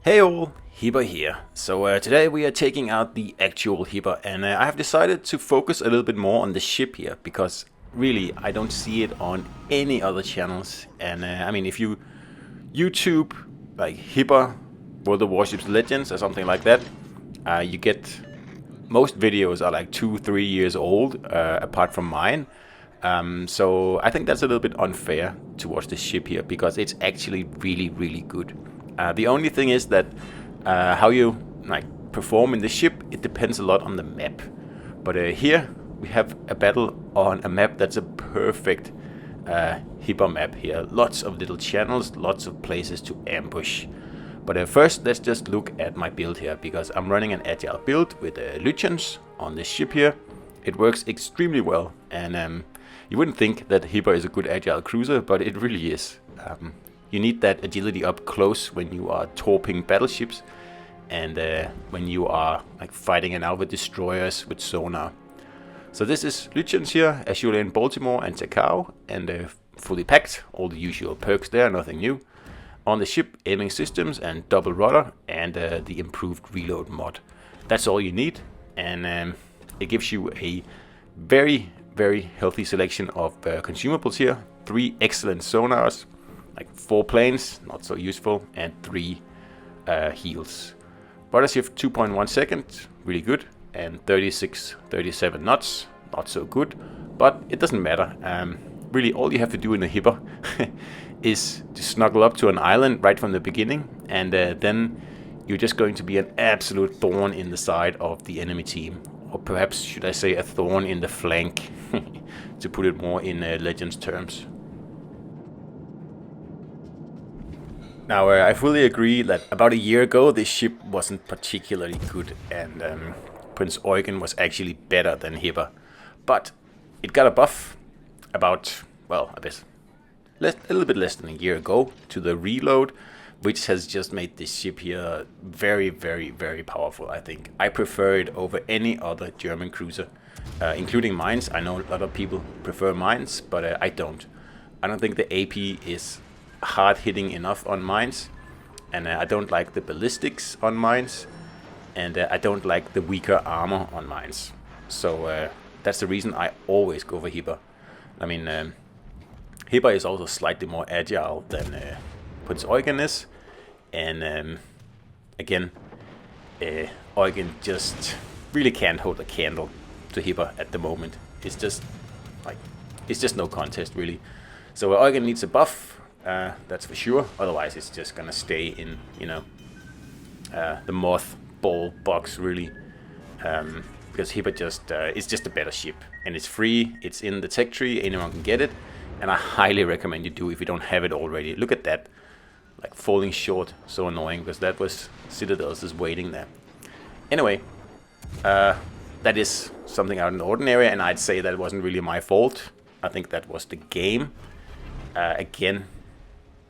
Hey all, Hipper here. So today we are taking out the actual Hipper, and I have decided to focus a little bit more on the ship here because really I don't see it on any other channels. And I mean, if you YouTube like Hipper, World of Warships Legends or something like that, you get most videos are like 2-3 years old, apart from mine. So I think that's a little bit unfair towards the ship here because it's actually really good. The only thing is that how you like perform in the ship, it depends a lot on the map. But here we have a battle on a map that's a perfect Hipper map here. Lots of little channels, lots of places to ambush. But first, let's just look at my build here, because I'm running an agile build with Lucians on this ship here. It works extremely well, and you wouldn't think that Hipper is a good agile cruiser, but it really is. You need that agility up close when you are torping battleships, and when you are like fighting it out with destroyers with sonar. So this is Lucians here, Azure in Baltimore and Takao, and fully packed, all the usual perks there, nothing new. On the ship, aiming systems and double rudder, and the improved reload mod. That's all you need, and it gives you a very healthy selection of consumables here. 3 excellent sonars, like 4 planes, not so useful, and 3 heals. Rudder shift 2.1 seconds, really good, and 36-37 knots, not so good, but it doesn't matter. Really, all you have to do in a Hipper is to snuggle up to an island right from the beginning, and then you're just going to be an absolute thorn in the side of the enemy team. Or perhaps, should I say, a thorn in the flank, to put it more in Legends terms. Now, I fully agree that about a year ago, this ship wasn't particularly good, and Prince Eugen was actually better than Hipper. But it got a buff about, well, I guess a little bit less than a year ago to the reload, which has just made this ship here very powerful, I think. I prefer it over any other German cruiser, including mines. I know a lot of people prefer mines, but I don't. I don't think the AP is hard-hitting enough on mines, and I don't like the ballistics on mines, and I don't like the weaker armor on mines. So that's the reason I always go for Hipper. I mean, Hipper is also slightly more agile than Prince Eugen is, and again, Eugen just really can't hold a candle to Hipper at the moment. It's just no contest really. So Eugen needs a buff, that's for sure. Otherwise, it's just gonna stay in the mothball box really, because Hipper just is just a better ship, and it's free. It's in the tech tree. Anyone can get it. And I highly recommend you do if you don't have it already. Look at that, like falling short, so annoying, because that was Citadels is waiting there. Anyway, that is something out of the ordinary, and I'd say that wasn't really my fault. I think that was the game. Again,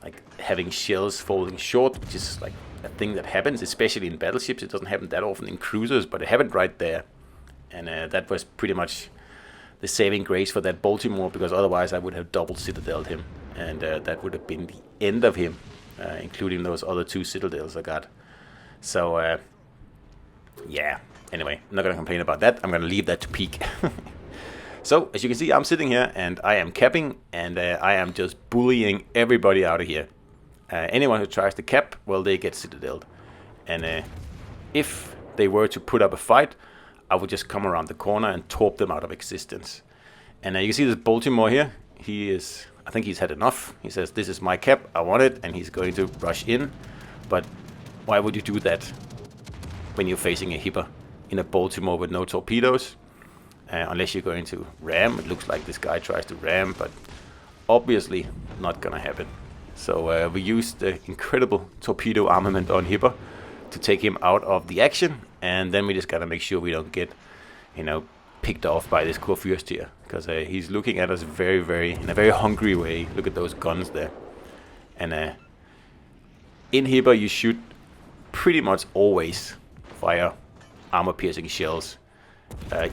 like having shells falling short, which is like a thing that happens, especially in battleships. It doesn't happen that often in cruisers, but it happened right there. And that was pretty much the saving grace for that Baltimore, because otherwise I would have double citadeled him, and that would have been the end of him, including those other 2 citadels I got. So yeah, anyway, I'm not gonna complain about that. I'm gonna leave that to peak. So as you can see, I'm sitting here and I am capping, and I am just bullying everybody out of here. Anyone who tries to cap, well, they get citadeled, and if they were to put up a fight, I would just come around the corner and torp them out of existence. And you can see this Baltimore here. I think he's had enough. He says, this is my cap, I want it, and he's going to rush in. But why would you do that when you're facing a Hipper in a Baltimore with no torpedoes? Unless you're going to ram. It looks like this guy tries to ram, but obviously not gonna happen. So we used the incredible torpedo armament on Hipper to take him out of the action, and then we just gotta make sure we don't get, picked off by this Kurfürst here, because he's looking at us in a very hungry way. Look at those guns there. And in Hipper, you should pretty much always fire armor-piercing shells,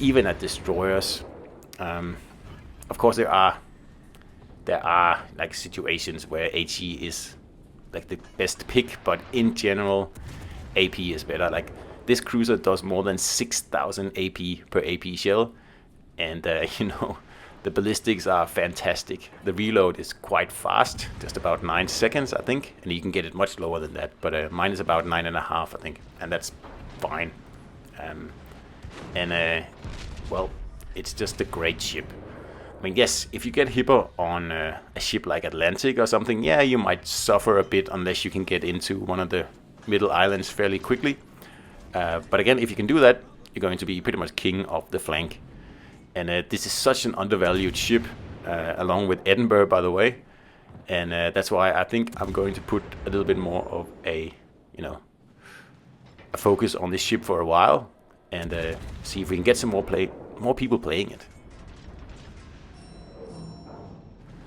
even at destroyers. Of course, there are like situations where HE is like the best pick, but in general, AP is better. Like this cruiser does more than 6,000 AP per AP shell, and you know, the ballistics are fantastic. The reload is quite fast, just about 9 seconds, I think, and you can get it much lower than that. But mine is about 9.5, I think, and that's fine. Well, it's just a great ship. I mean, yes, if you get Hipper on a ship like Atlantic or something, yeah, you might suffer a bit unless you can get into one of the middle islands fairly quickly. But again, if you can do that, you're going to be pretty much king of the flank. And this is such an undervalued ship, along with Edinburgh, by the way. And that's why I think I'm going to put a little bit more of a focus on this ship for a while, and see if we can get some more people playing it.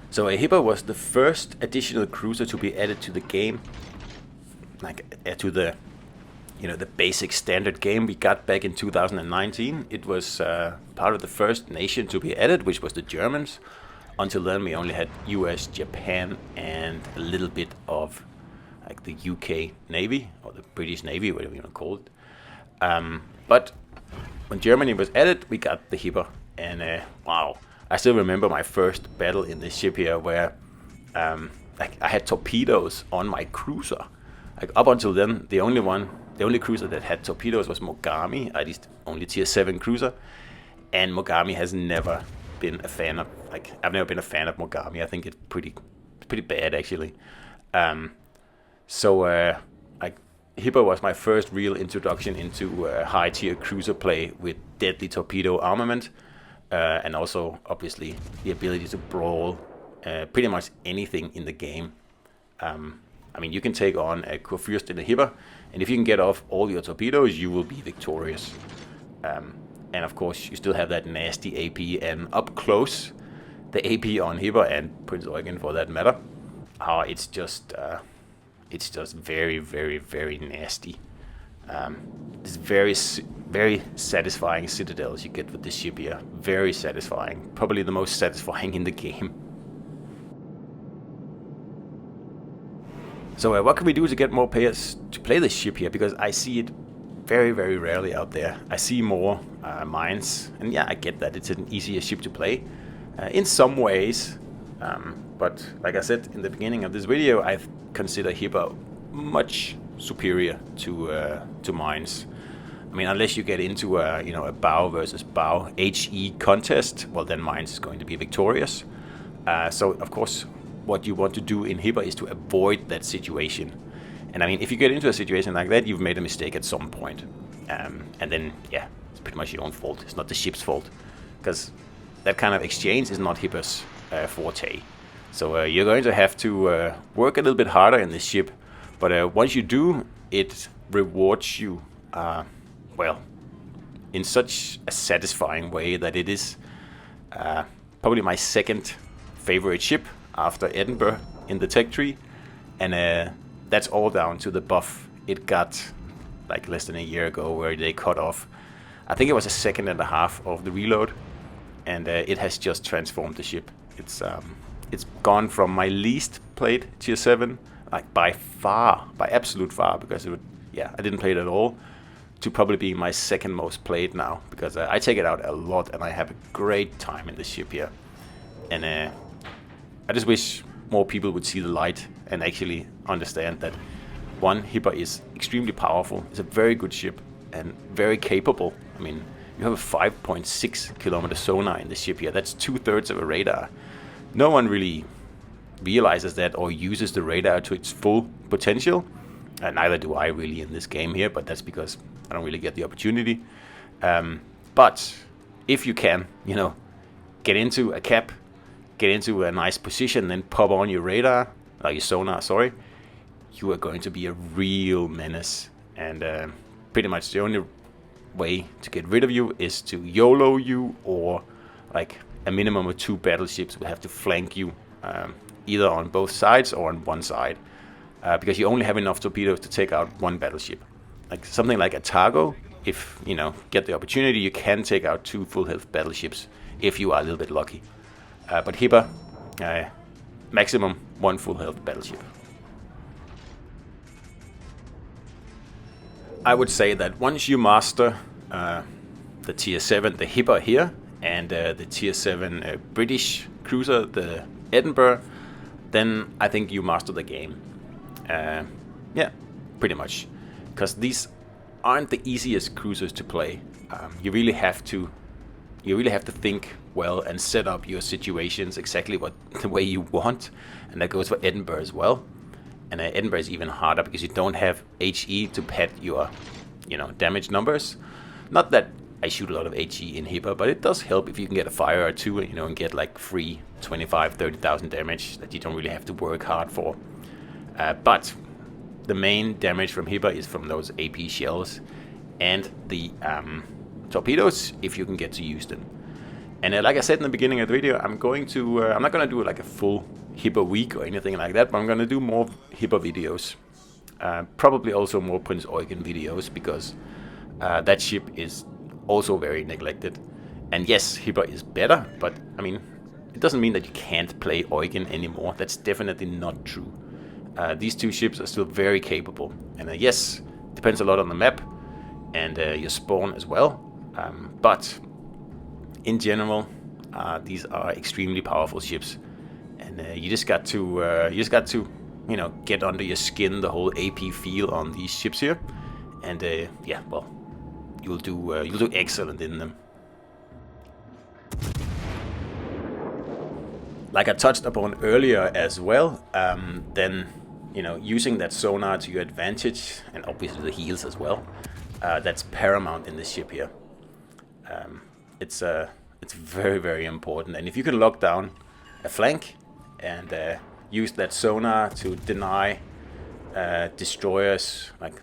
So Hipper was the first additional cruiser to be added to the game, like to the the basic standard game we got back in 2019. It was part of the first nation to be added, which was the Germans. Until then, we only had US, Japan, and a little bit of like the UK Navy or the British Navy, whatever you want to call it. But when Germany was added, we got the Hipper, and wow, I still remember my first battle in this ship here, where like I had torpedoes on my cruiser. Like up until then, the only cruiser that had torpedoes was Mogami, at least only tier 7 cruiser, and Mogami has never been a fan of. Like I've never been a fan of Mogami. I think it's pretty bad actually. Like Hipper was my first real introduction into high tier cruiser play with deadly torpedo armament, and also obviously the ability to brawl pretty much anything in the game. I mean, you can take on a Kurfürst in a Hipper, and if you can get off all your torpedoes, you will be victorious. And of course, you still have that nasty AP, and up close, the AP on Hipper and Prince Eugen for that matter, it's just very, very, very nasty. It's very satisfying citadels you get with this ship here. Very satisfying, probably the most satisfying in the game. So what can we do to get more players to play this ship here? Because I see it very, very rarely out there. I see more mines, and yeah, I get that it's an easier ship to play in some ways. But like I said in the beginning of this video, I consider Hipper much superior to mines. I mean, unless you get into a bow versus bow HE contest, well then mines is going to be victorious. So of course, what you want to do in Hipper is to avoid that situation. And I mean, if you get into a situation like that, you've made a mistake at some point. And then, yeah, it's pretty much your own fault. It's not the ship's fault. Because that kind of exchange is not Hipper's forte. So you're going to have to work a little bit harder in this ship. But once you do, it rewards you, well, in such a satisfying way that it is probably my second favorite ship after Edinburgh in the tech tree, and that's all down to the buff it got like less than a year ago, where they cut off, I think it was 1.5 seconds of the reload, and it has just transformed the ship. It's gone from my least played tier 7, like by absolute far, because I didn't play it at all, to probably being my second most played now, because I take it out a lot and I have a great time in this ship here. And I just wish more people would see the light and actually understand that, one, Hipper is extremely powerful, it's a very good ship and very capable. I mean, you have a 5.6 kilometer sonar in the ship here. That's 2/3 of a radar. No one really realizes that or uses the radar to its full potential. Neither do I really in this game here, but that's because I don't really get the opportunity. But if you can, get into a cap, get into a nice position, then pop on your radar, your sonar, sorry, you are going to be a real menace. And pretty much the only way to get rid of you is to YOLO you, or like a minimum of 2 battleships will have to flank you, either on both sides or on one side, because you only have enough torpedoes to take out 1 battleship. Like something like a Targo, if get the opportunity, you can take out 2 full health battleships if you are a little bit lucky. But Hipper, maximum 1 full health battleship. I would say that once you master the tier 7, the Hipper here, and the tier 7 British cruiser, the Edinburgh, then I think you master the game. Yeah, pretty much. Because these aren't the easiest cruisers to play. You really have to think well and set up your situations exactly the way you want, and that goes for Edinburgh as well. And Edinburgh is even harder because you don't have HE to pad your, damage numbers. Not that I shoot a lot of HE in Hipper, but it does help if you can get a fire or two, and get like free 25-30,000 damage that you don't really have to work hard for. But the main damage from Hipper is from those AP shells and the torpedoes, if you can get to use them. And like I said in the beginning of the video, I'm not going to do like a full Hipper week or anything like that, but I'm going to do more Hipper videos. Probably also more Prince Eugen videos, because that ship is also very neglected. And yes, Hipper is better, but I mean, it doesn't mean that you can't play Eugen anymore. That's definitely not true. These two ships are still very capable. And yes, depends a lot on the map and your spawn as well. But in general, these are extremely powerful ships. And you just got to get under your skin the whole AP feel on these ships here, and yeah, well, you'll do excellent in them. Like I touched upon earlier as well, then using that sonar to your advantage, and obviously the heals as well, that's paramount in this ship here. It's very, very important, and if you can lock down a flank and use that sonar to deny destroyers like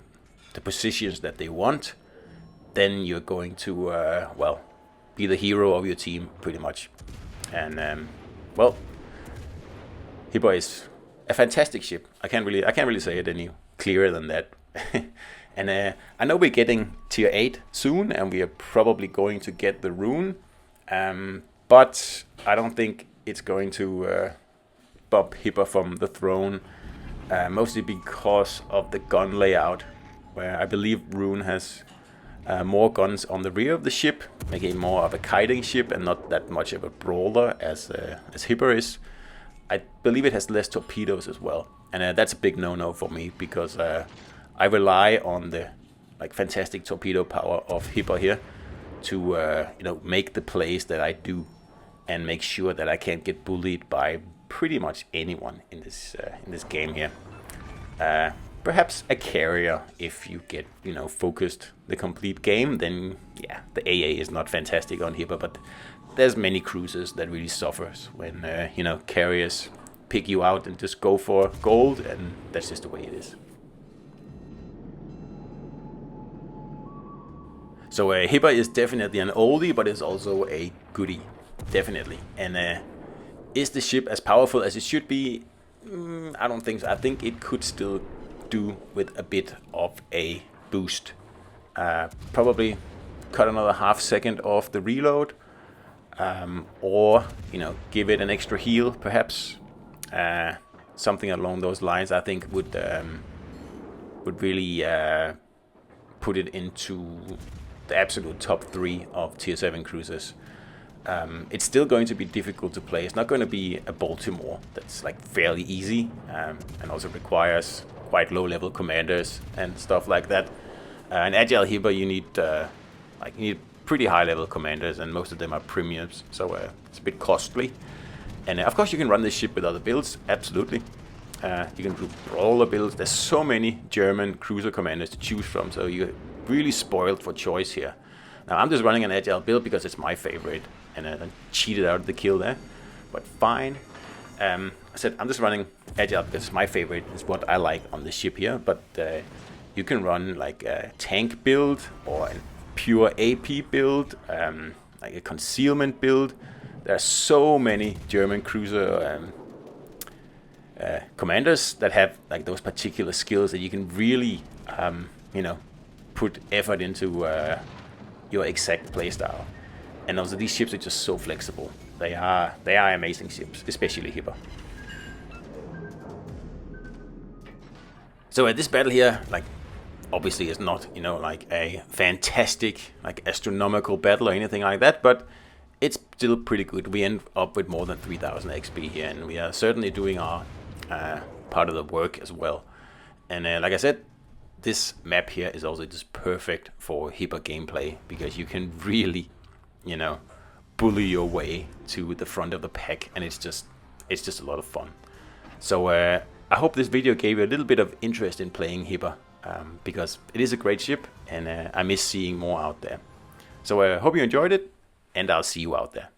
the positions that they want, then you're going to be the hero of your team pretty much. And well, Hipper is a fantastic ship. I can't really say it any clearer than that. And I know we're getting tier 8 soon, and we are probably going to get the rune, but I don't think it's going to bump Hipper from the throne, mostly because of the gun layout, where I believe Rune has more guns on the rear of the ship, making it more of a kiting ship and not that much of a brawler as Hipper is. I believe it has less torpedoes as well, and that's a big no-no for me, because I rely on the fantastic torpedo power of Hipper here to make the plays that I do, and make sure that I can't get bullied by pretty much anyone in this game here. Perhaps a carrier if you get focused the complete game. Then yeah, the AA is not fantastic on Hipper, but there's many cruisers that really suffers when carriers pick you out and just go for gold, and that's just the way it is. So Hipper is definitely an oldie, but it's also a goodie, definitely. And is the ship as powerful as it should be? I don't think so. I think it could still do with a bit of a boost. Probably cut another half second off the reload, or give it an extra heal, perhaps. Something along those lines, I think would really put it into the absolute top 3 of tier 7 cruisers. It's still going to be difficult to play. It's not going to be a Baltimore that's fairly easy, and also requires quite low level commanders and stuff like that. An agile Hipper, you need pretty high level commanders, and most of them are premiums, so it's a bit costly. And of course you can run this ship with other builds, absolutely. You can do brawler builds. There's so many German cruiser commanders to choose from, so you're really spoiled for choice here. Now I'm just running an agile build because it's my favorite, and I cheated out of the kill there, but fine. I said I'm just running agile because it's my favorite. It's what I like on the ship here, but you can run a tank build or a pure AP build, like a concealment build. There are so many German cruiser commanders that have those particular skills that you can really put effort into your exact playstyle. And also these ships are just so flexible. They are amazing ships, especially Hipper. So at this battle here, Obviously, it's not, you know, like a fantastic, like astronomical battle or anything like that, but it's still pretty good. We end up with more than 3000 XP here, and we are certainly doing our part of the work as well. And like I said, this map here is also just perfect for Hipper gameplay, because you can really, you know, bully your way to the front of the pack, and it's just a lot of fun. So I hope this video gave you a little bit of interest in playing Hipper, because it is a great ship, and I miss seeing more out there. So I hope you enjoyed it, and I'll see you out there.